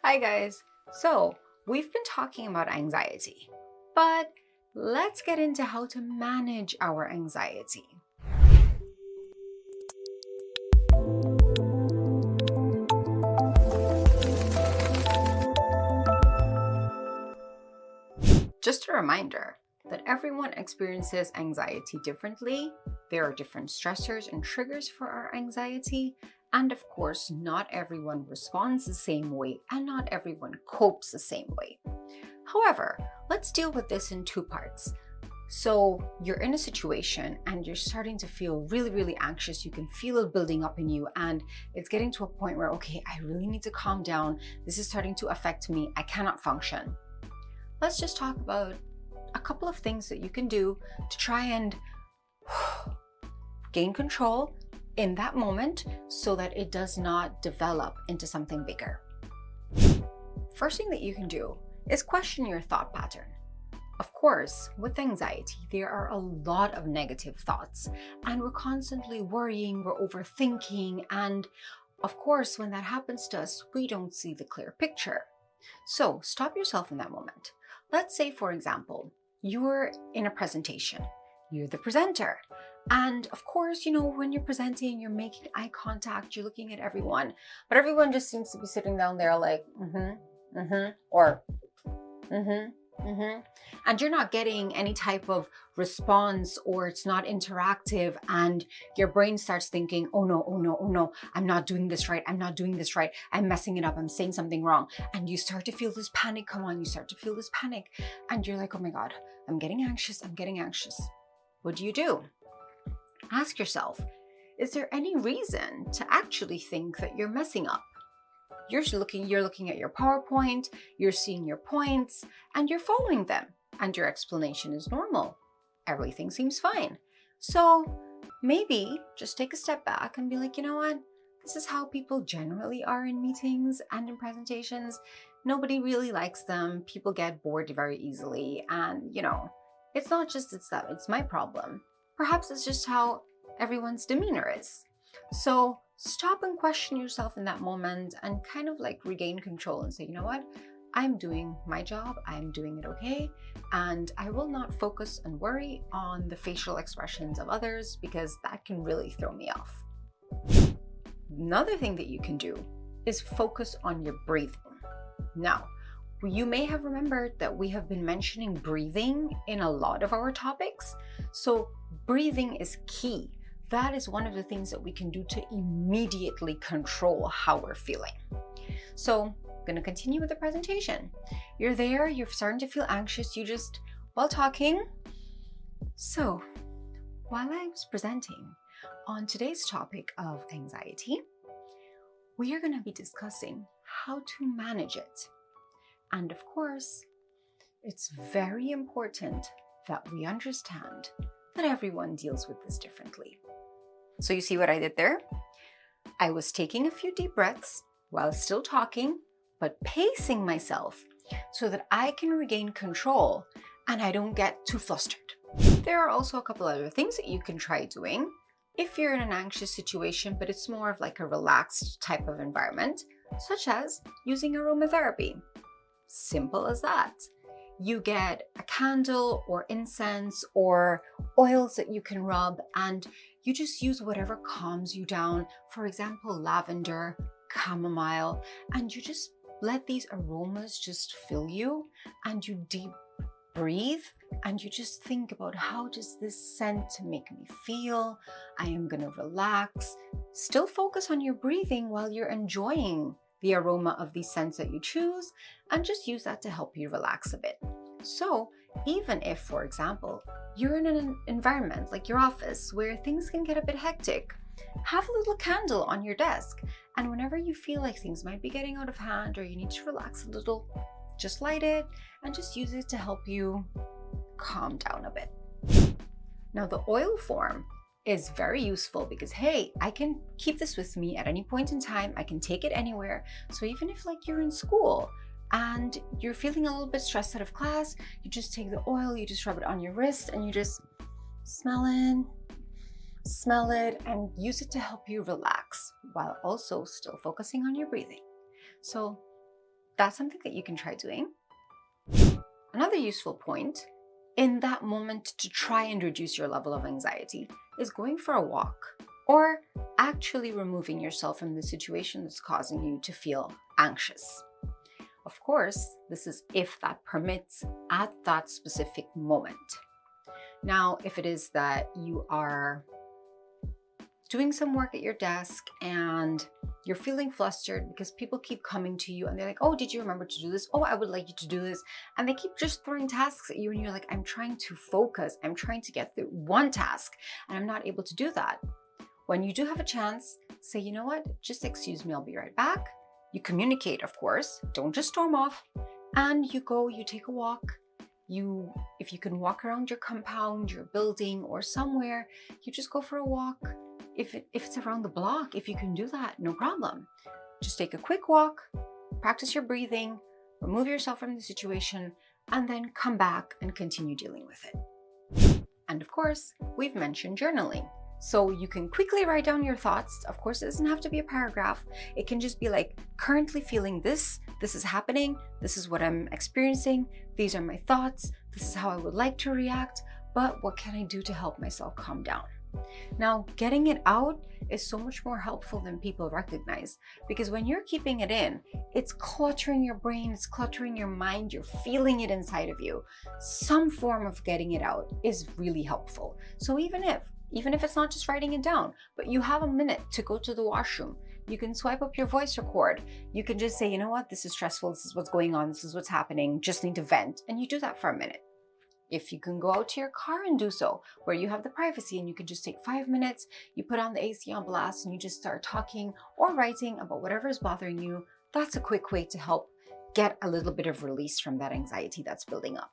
Hi guys. So we've been talking about anxiety, but let's get into how to manage our anxiety. Just a reminder that everyone experiences anxiety differently. There are different stressors and triggers for our anxiety. And of course, not everyone responds the same way and not everyone copes the same way. However, let's deal with this in two parts. So you're in a situation and you're starting to feel really, really anxious. You can feel it building up in you and it's getting to a point where, okay, I really need to calm down. This is starting to affect me. I cannot function. Let's just talk about a couple of things that you can do to try and gain control in that moment so that it does not develop into something bigger. First thing that you can do is question your thought pattern. Of course, with anxiety, there are a lot of negative thoughts, and we're constantly worrying, we're overthinking, and of course, when that happens to us, we don't see the clear picture. So stop yourself in that moment. Let's say, for example, you're in a presentation, you're the presenter. And of course, when you're presenting, you're making eye contact, you're looking at everyone, but everyone just seems to be sitting down there like, or and you're not getting any type of response, or it's not interactive, and your brain starts thinking, oh no, I'm not doing this right, I'm messing it up, I'm saying something wrong. And you start to feel this panic and you're like, oh my God, I'm getting anxious. What do? Ask yourself, is there any reason to actually think that you're messing up? You're looking at your PowerPoint, you're seeing your points, and you're following them, and your explanation is normal. Everything seems fine. So maybe just take a step back and be like, you know what? This is how people generally are in meetings and in presentations. Nobody really likes them. People get bored very easily. And, it's not just it's my problem. Perhaps it's just how everyone's demeanor is. So stop and question yourself in that moment and kind of like regain control and say, you know what? I'm doing my job, I'm doing it okay, and I will not focus and worry on the facial expressions of others because that can really throw me off. Another thing that you can do is focus on your breathing. Now, you may have remembered that we have been mentioning breathing in a lot of our topics. So breathing is key. That is one of the things that we can do to immediately control how we're feeling. So I'm going to continue with the presentation. You're there, you're starting to feel anxious, while talking. So while I was presenting on today's topic of anxiety, we are going to be discussing how to manage it. And of course, it's very important that we understand that everyone deals with this differently. So you see what I did there? I was taking a few deep breaths while still talking, but pacing myself so that I can regain control and I don't get too flustered. There are also a couple other things that you can try doing if you're in an anxious situation, but it's more of like a relaxed type of environment, such as using aromatherapy. Simple as that. You get a candle or incense or oils that you can rub, and you just use whatever calms you down. For example, lavender, chamomile, and you just let these aromas just fill you, and you deep breathe and you just think about, how does this scent make me feel? I am going to relax. Still focus on your breathing while you're enjoying the aroma of these scents that you choose, and just use that to help you relax a bit. So even if, for example, you're in an environment like your office where things can get a bit hectic, have a little candle on your desk, and whenever you feel like things might be getting out of hand or you need to relax a little, just light it and just use it to help you calm down a bit. Now, the oil form is very useful because, hey, I can keep this with me at any point in time. I can take it anywhere. So even if you're in school and you're feeling a little bit stressed out of class, you just take the oil, you just rub it on your wrist, and you just smell it and use it to help you relax while also still focusing on your breathing. So that's something that you can try doing. Another useful point in that moment to try and reduce your level of anxiety is going for a walk or actually removing yourself from the situation that's causing you to feel anxious. Of course, this is if that permits at that specific moment. Now, if it is that you are doing some work at your desk and you're feeling flustered because people keep coming to you and they're like, oh, did you remember to do this? Oh, I would like you to do this. And they keep just throwing tasks at you and you're like, I'm trying to focus. I'm trying to get through one task and I'm not able to do that. When you do have a chance, say, you know what, just excuse me, I'll be right back. You communicate, of course, don't just storm off. And you go, you take a walk. If you can walk around your compound, your building or somewhere, you just go for a walk. If it's around the block, if you can do that, no problem. Just take a quick walk, practice your breathing, remove yourself from the situation, and then come back and continue dealing with it. And of course, we've mentioned journaling. So you can quickly write down your thoughts. Of course, it doesn't have to be a paragraph. It can just be like, currently feeling this is happening, this is what I'm experiencing, these are my thoughts, this is how I would like to react, but what can I do to help myself calm down? Now, getting it out is so much more helpful than people recognize, because when you're keeping it in, it's cluttering your brain, it's cluttering your mind, you're feeling it inside of you. Some form of getting it out is really helpful. So even if it's not just writing it down, but you have a minute to go to the washroom, you can swipe up your voice record. You can just say, you know what, this is stressful, this is what's going on, this is what's happening, just need to vent. And you do that for a minute. If you can go out to your car and do so, where you have the privacy and you can just take 5 minutes, you put on the AC on blast and you just start talking or writing about whatever is bothering you, that's a quick way to help get a little bit of release from that anxiety that's building up.